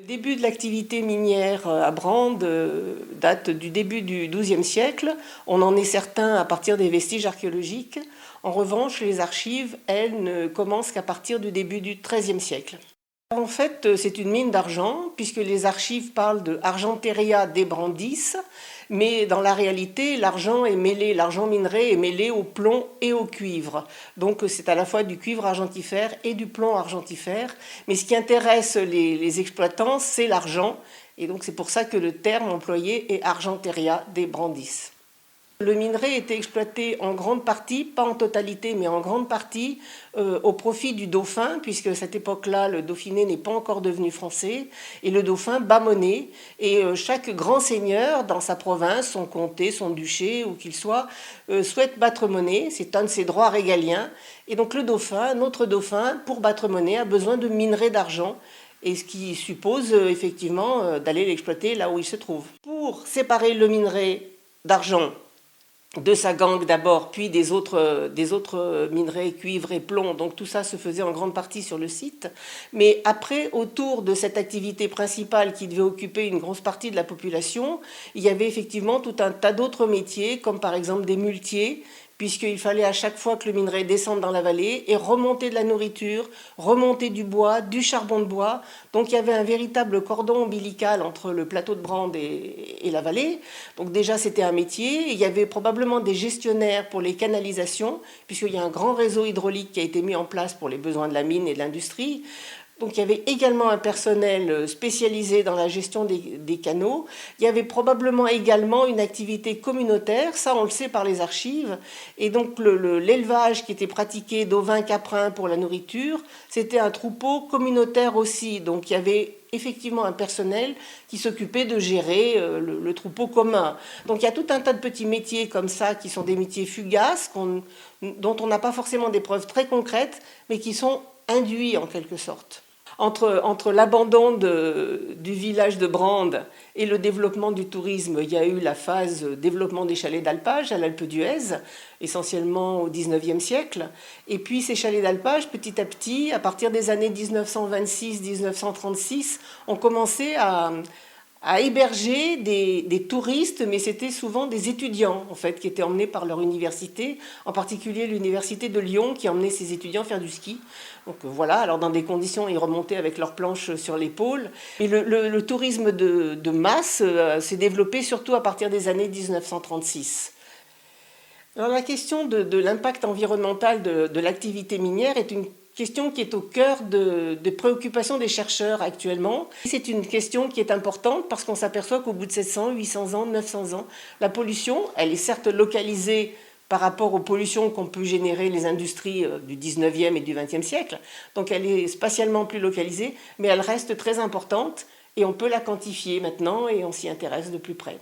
Le début de l'activité minière à Brande date du début du XIIe siècle. On en est certain à partir des vestiges archéologiques. En revanche, les archives, elles, ne commencent qu'à partir du début du XIIIe siècle. En fait, c'est une mine d'argent, puisque les archives parlent de Argenteria de Brandis, mais dans la réalité, l'argent minerai est mêlé au plomb et au cuivre. Donc c'est à la fois du cuivre argentifère et du plomb argentifère. Mais ce qui intéresse les exploitants, c'est l'argent. Et donc c'est pour ça que le terme employé est Argenteria de Brandis. Le minerai était exploité en grande partie, pas en totalité, mais en grande partie, au profit du dauphin, puisque à cette époque-là, le Dauphiné n'est pas encore devenu français, et le dauphin bat monnaie. Et chaque grand seigneur dans sa province, son comté, son duché, où qu'il soit, souhaite battre monnaie. C'est un de ses droits régaliens. Et donc le dauphin, notre dauphin, pour battre monnaie, a besoin de minerai d'argent. Et ce qui suppose effectivement d'aller l'exploiter là où il se trouve. Pour séparer le minerai d'argent de sa gangue d'abord, puis des autres minerais, cuivre et plomb. Donc tout ça se faisait en grande partie sur le site. Mais après, autour de cette activité principale qui devait occuper une grosse partie de la population, il y avait effectivement tout un tas d'autres métiers, comme par exemple des muletiers, puisqu'il fallait à chaque fois que le minerai descende dans la vallée et remonter de la nourriture, remonter du bois, du charbon de bois. Donc il y avait un véritable cordon ombilical entre le plateau de Brande et la vallée. Donc déjà c'était un métier. Il y avait probablement des gestionnaires pour les canalisations, puisqu'il y a un grand réseau hydraulique qui a été mis en place pour les besoins de la mine et de l'industrie. Donc il y avait également un personnel spécialisé dans la gestion des canaux. Il y avait probablement également une activité communautaire, ça on le sait par les archives. Et donc l'élevage qui était pratiqué d'ovins caprins pour la nourriture, c'était un troupeau communautaire aussi. Donc il y avait effectivement un personnel qui s'occupait de gérer le troupeau commun. Donc il y a tout un tas de petits métiers comme ça qui sont des métiers fugaces, dont on n'a pas forcément des preuves très concrètes, mais qui sont induits en quelque sorte. Entre l'abandon du village de Brande et le développement du tourisme, il y a eu la phase développement des chalets d'alpage à l'Alpe d'Huez, essentiellement au XIXe siècle. Et puis ces chalets d'alpage, petit à petit, à partir des années 1926-1936, ont commencé à héberger des touristes, mais c'était souvent des étudiants en fait, qui étaient emmenés par leur université, en particulier l'université de Lyon qui emmenait ses étudiants faire du ski. Donc voilà, alors dans des conditions, ils remontaient avec leurs planches sur l'épaule. Et le tourisme de masse s'est développé surtout à partir des années 1936. Alors la question de l'impact environnemental de l'activité minière est une question qui est au cœur des préoccupations des chercheurs actuellement. C'est une question qui est importante parce qu'on s'aperçoit qu'au bout de 700, 800 ans, 900 ans, la pollution, elle est certes localisée par rapport aux pollutions qu'ont pu générer les industries du 19e et du 20e siècle. Donc elle est spatialement plus localisée, mais elle reste très importante et on peut la quantifier maintenant et on s'y intéresse de plus près.